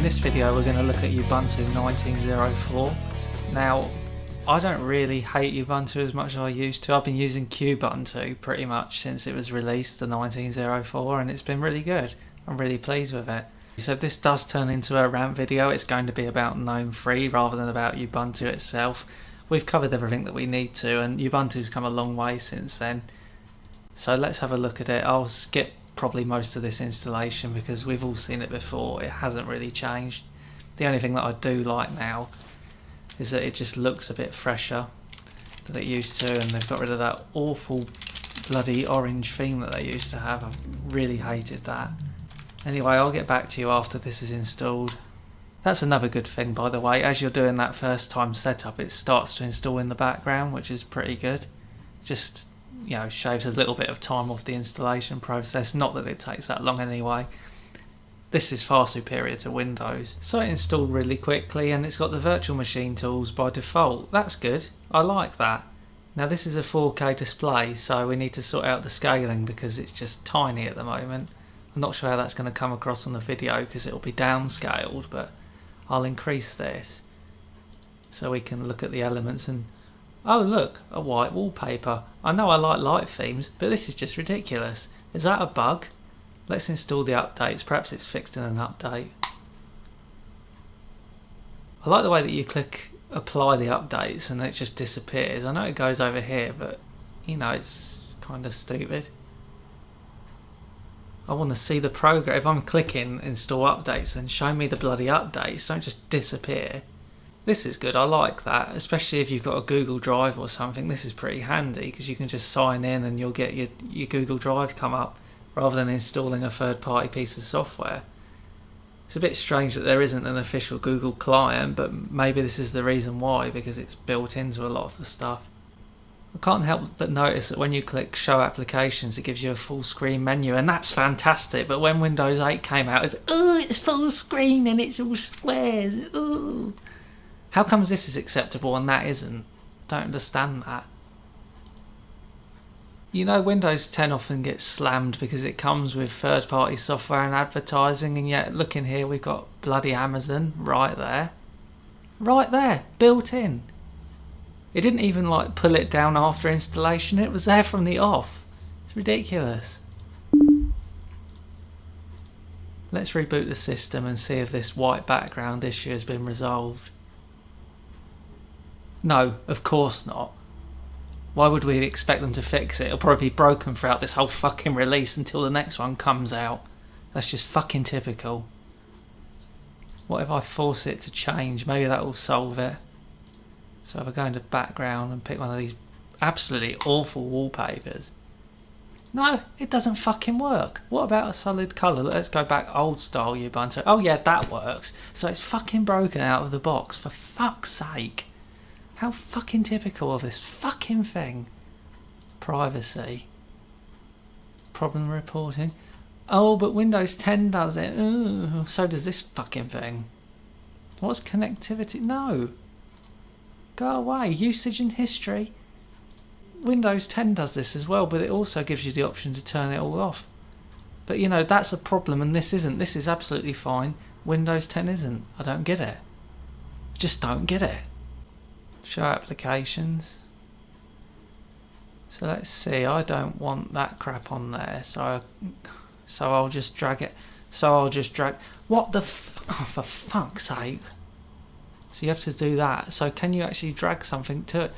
this video we're going to look at Ubuntu 19.04. Now, I don't really hate Ubuntu as much as I used to. I've been using Ubuntu pretty much since it was released, the 19.04, and it's been really good. I'm really pleased with it. So if this does turn into a rant video, it's going to be about Gnome 3 rather than about Ubuntu itself. We've covered everything that we need to, and Ubuntu's come a long way since then. So let's have a look at it. I'll skip probably most of this installation because we've all seen it before. It hasn't really changed. The only thing that I do like now is that it just looks a bit fresher than it used to, and they've got rid of that awful bloody orange theme that they used to have. I've really hated that. Anyway, I'll get back to you after this is installed. That's another good thing, by the way. As you're doing that first time setup, it starts to install in the background, which is pretty good. Just, you know, shaves a little bit of time off the installation process. Not that it takes that long anyway. This is far superior to Windows. So it installed really quickly, and it's got the virtual machine tools by default. That's good. I like that. Now this is a 4K display, so we need to sort out the scaling because it's just tiny at the moment. I'm not sure how that's going to come across on the video because it'll be downscaled, but I'll increase this so we can look at the elements and... oh look, a white wallpaper. I know I like light themes, but this is just ridiculous. Is that a bug? Let's install the updates. Perhaps it's fixed in an update. I like the way that you click apply the updates and it just disappears. I know it goes over here, but you know, it's kind of stupid. I want to see the progress. If I'm clicking install updates, then show me the bloody updates, don't just disappear. This is good, I like that, especially if you've got a Google Drive or something. This is pretty handy because you can just sign in and you'll get your Google Drive come up rather than installing a third-party piece of software. It's a bit strange that there isn't an official Google client, but maybe this is the reason why, because it's built into a lot of the stuff. I can't help but notice that when you click show applications, it gives you a full screen menu, and that's fantastic. But when Windows 8 came out, it's oh, it's full screen and it's all squares. Ooh. How comes this is acceptable and that isn't? Don't understand that. You know, Windows 10 often gets slammed because it comes with third-party software and advertising, and yet look in here, we've got bloody Amazon right there. Right there, built in. It didn't even like pull it down after installation, it was there from the off. It's ridiculous. Let's reboot the system and see if this white background issue has been resolved. No, of course not. Why would we expect them to fix it? It'll probably be broken throughout this whole fucking release until the next one comes out. That's just fucking typical. What if I force it to change? Maybe that will solve it. So if I go into background and pick one of these absolutely awful wallpapers. No, it doesn't fucking work. What about a solid colour? Let's go back old style Ubuntu. Oh yeah, that works. So it's fucking broken out of the box, for fuck's sake. How fucking typical of this fucking thing. Privacy. Problem reporting. Oh, but Windows 10 does it. Ooh, so does this fucking thing. What's connectivity? No. Go away. Usage and history. Windows 10 does this as well, but it also gives you the option to turn it all off. But you know, that's a problem and this isn't. This is absolutely fine. Windows 10 isn't. I don't get it. I just don't get it. Show applications. So let's see. I don't want that crap on there. So I'll just drag it. What the oh, for fuck's sake. So you have to do that. So can you actually drag something to it?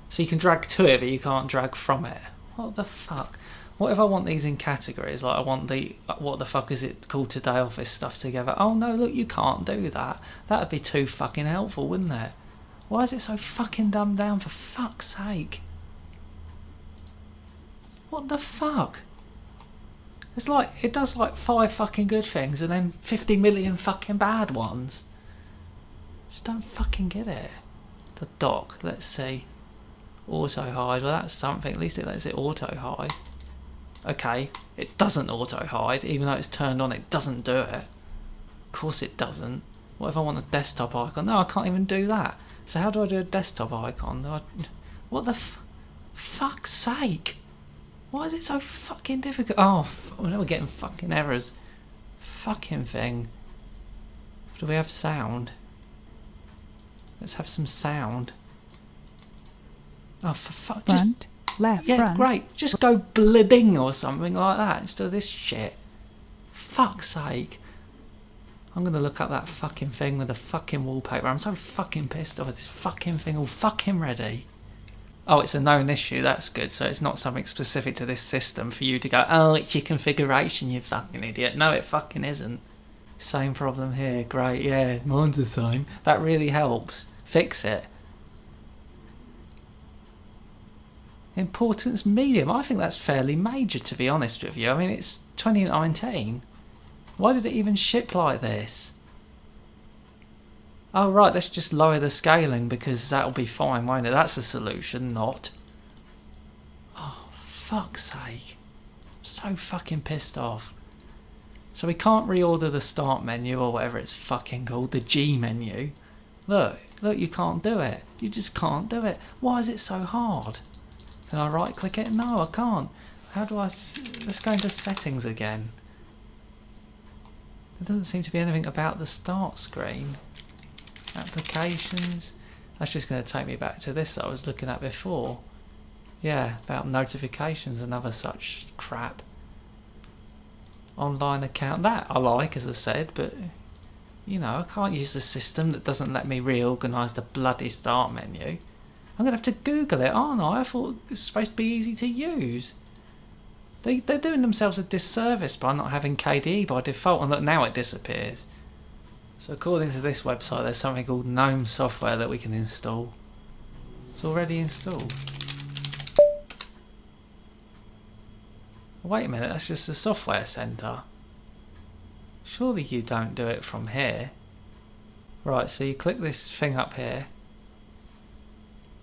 So you can drag to it, but you can't drag from it. What the fuck? What if I want these in categories? Like I want the, what the fuck is it called today, office stuff together. Oh no, look, you can't do that. That would be too fucking helpful, wouldn't it? Why is it so fucking dumbed down, for fuck's sake? What the fuck? It's like, it does like 5 fucking good things and then 50 million fucking bad ones. Just don't fucking get it. The dock, let's see. Auto hide, well that's something, at least it lets it auto hide. Okay, it doesn't auto hide, even though it's turned on, it doesn't do it. Of course it doesn't. What if I want a desktop icon? No, I can't even do that. So how do I do a desktop icon? What the fuck's sake? Why is it so fucking difficult? Oh, now we're getting fucking errors. Fucking thing. Do we have sound? Let's have some sound. Oh, for fuck. Front, left, yeah, front. great. Just go blidding or something like that instead of this shit. Fuck's sake. I'm gonna look up that fucking thing with the fucking wallpaper. I'm so fucking pissed off with this fucking thing all fucking ready. Oh, it's a known issue, that's good. So it's not something specific to this system for you to go, oh, it's your configuration, you fucking idiot. No, it fucking isn't. Same problem here, great, yeah, mine's the same. That really helps. Fix it. Importance medium, I think that's fairly major to be honest with you. I mean, it's 2019. Why did it even ship like this? Oh right, let's just lower the scaling because that'll be fine, won't it? That's a solution, not. Oh, fuck's sake. I'm so fucking pissed off. So we can't reorder the start menu or whatever it's fucking called, the G menu. Look, you can't do it. You just can't do it. Why is it so hard? Can I right click it? No, I can't. How do I... Let's go into settings again. There doesn't seem to be anything about the start screen. Applications. That's just going to take me back to this that I was looking at before. Yeah, about notifications and other such crap. Online account. That I like, as I said, but... You know, I can't use the system that doesn't let me reorganise the bloody start menu. I'm going to have to Google it, aren't I? I thought it was supposed to be easy to use. They're doing themselves a disservice by not having KDE by default, and look, now it disappears. So according to this website, there's something called Gnome software that we can install. It's already installed. Wait a minute, that's just the software centre. Surely you don't do it from here. Right, so you click this thing up here.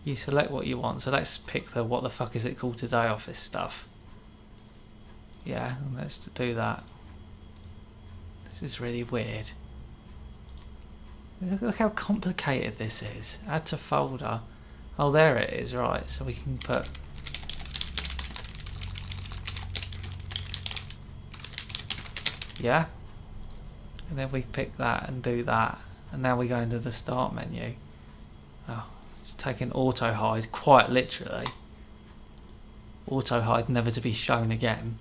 You select what you want, so let's pick the what the fuck is it called today office stuff. Yeah, let's do that. This is really weird. Look how complicated this is. Add to folder. Oh, there it is, right, so we can put... Yeah? And then we pick that and do that. And now we go into the start menu. Oh, it's taking auto hide quite literally. Auto hide never to be shown again.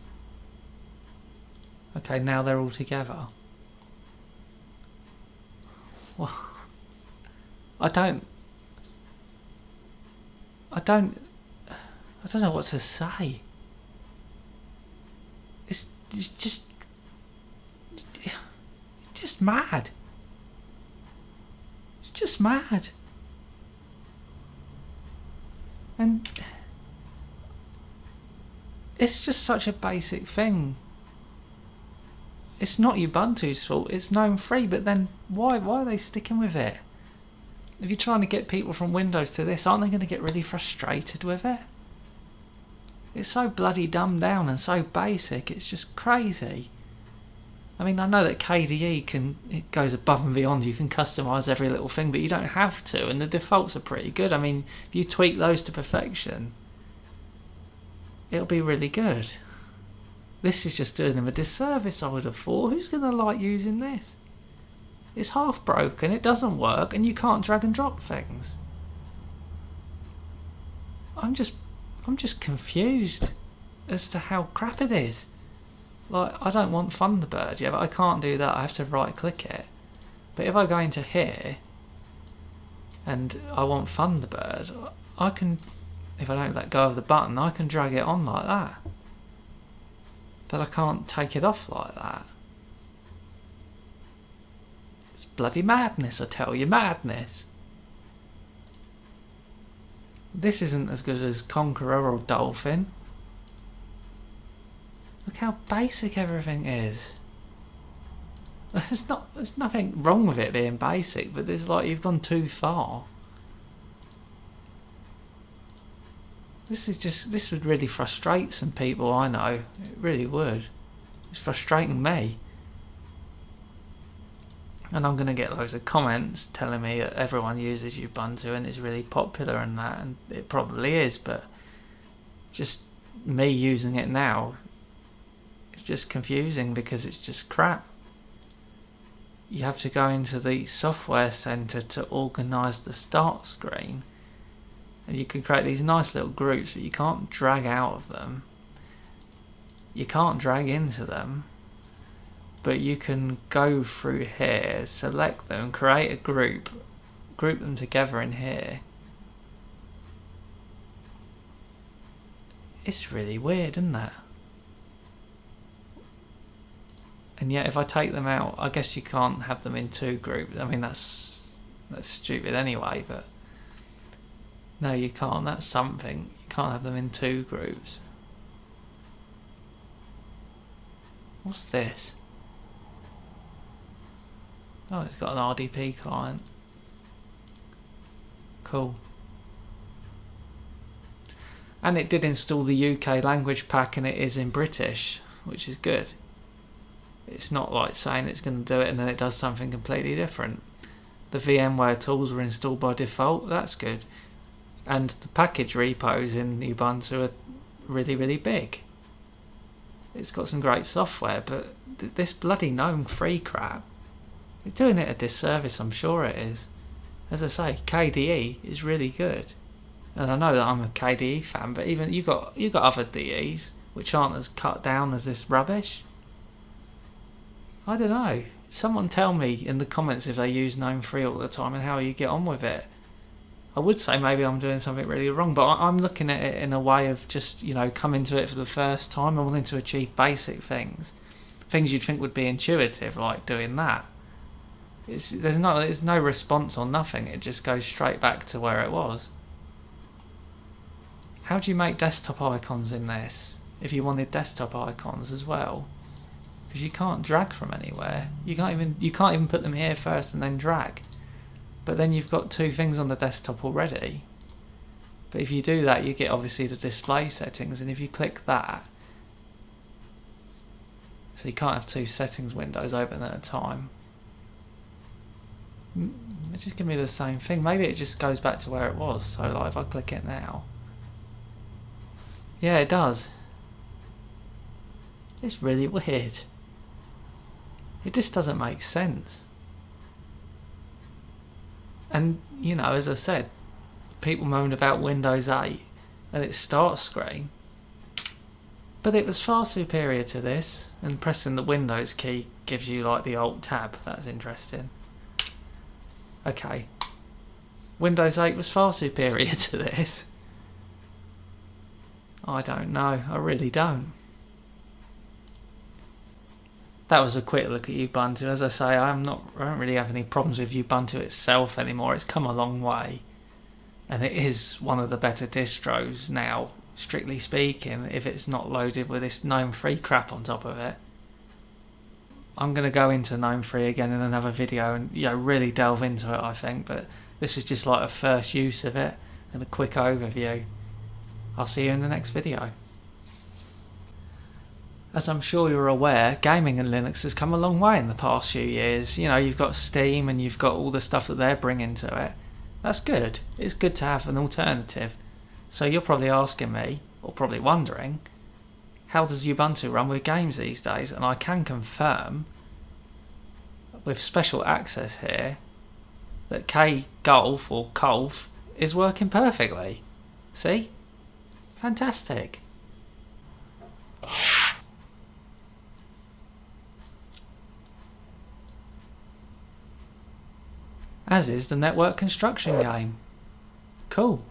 Okay, now they're all together. Well, I don't know what to say. It's just mad. It's just mad. And it's just such a basic thing. It's not Ubuntu's fault, it's GNOME free, but then why are they sticking with it? If you're trying to get people from Windows to this, aren't they going to get really frustrated with it? It's so bloody dumbed down and so basic, it's just crazy. I mean, I know that KDE it goes above and beyond, you can customise every little thing, but you don't have to, and the defaults are pretty good. I mean, if you tweak those to perfection, it'll be really good. This is just doing them a disservice, I would have thought. Who's going to like using this? It's half broken, it doesn't work, and you can't drag and drop things. I'm just confused as to how crap it is. Like, I don't want Thunderbird, yeah, but I can't do that. I have to right click it. But if I go into here and I want Thunderbird, I can, if I don't let go of the button, I can drag it on like that. But I can't take it off like that. It's bloody madness, I tell you, madness. This isn't as good as Conqueror or Dolphin. Look how basic everything is. There's nothing wrong with it being basic, but there's like, you've gone too far. This would really frustrate some people, I know. It really would. It's frustrating me. And I'm going to get loads of comments telling me that everyone uses Ubuntu and it's really popular and that, and it probably is, but just me using it now, it's just confusing because it's just crap. you have to go into the software center to organize the start screen, and you can create these nice little groups, but you can't drag out of them, you can't drag into them, but you can go through here, select them, create a group them together in here. It's really weird, isn't it? And yet if I take them out, I guess you can't have them in two groups. I mean, that's stupid anyway, but no, you can't. That's something. You can't have them in two groups. What's this? Oh, it's got an RDP client. Cool. And it did install the UK language pack, and it is in British, which is good. It's not like saying it's going to do it and then it does something completely different. The VMware tools were installed by default, that's good. And the package repos in Ubuntu are really, really big. It's got some great software, but this bloody GNOME free crap, it's doing it a disservice, I'm sure it is. As I say, KDE is really good. And I know that I'm a KDE fan, but even you got other DEs which aren't as cut down as this rubbish. I don't know. Someone tell me in the comments if they use GNOME free all the time and how you get on with it. I would say maybe I'm doing something really wrong, but I'm looking at it in a way of just, you know, coming to it for the first time and wanting to achieve basic things. Things you'd think would be intuitive, like doing that. There's no response or nothing, it just goes straight back to where it was. How do you make desktop icons in this, if you wanted desktop icons as well? Because you can't drag from anywhere. You can't even put them here first and then drag. But then you've got two things on the desktop already. But if you do that, you get obviously the display settings, and if you click that, so you can't have two settings windows open at a time. It just give me the same thing. Maybe it just goes back to where it was. So like if I click it now, yeah, it does. It's really weird. It just doesn't make sense. And, you know, as I said, people moaned about Windows 8 and its start screen. But it was far superior to this, and pressing the Windows key gives you like the Alt tab. That's interesting. Okay. Windows 8 was far superior to this. I don't know. I really don't. That was a quick look at Ubuntu. As I say, I don't really have any problems with Ubuntu itself anymore. It's come a long way, and it is one of the better distros now, strictly speaking, if it's not loaded with this GNOME free crap on top of it. I'm going to go into GNOME free again in another video and, you know, really delve into it, I think, but this is just like a first use of it and a quick overview. I'll see you in the next video. As I'm sure you're aware, gaming in Linux has come a long way in the past few years. You know, you've got Steam and you've got all the stuff that they're bringing to it. That's good. It's good to have an alternative. So you're probably asking me, or probably wondering, how does Ubuntu run with games these days? And I can confirm, with special access here, that KGolf or Golf is working perfectly. See? Fantastic. As is the network construction game. Cool.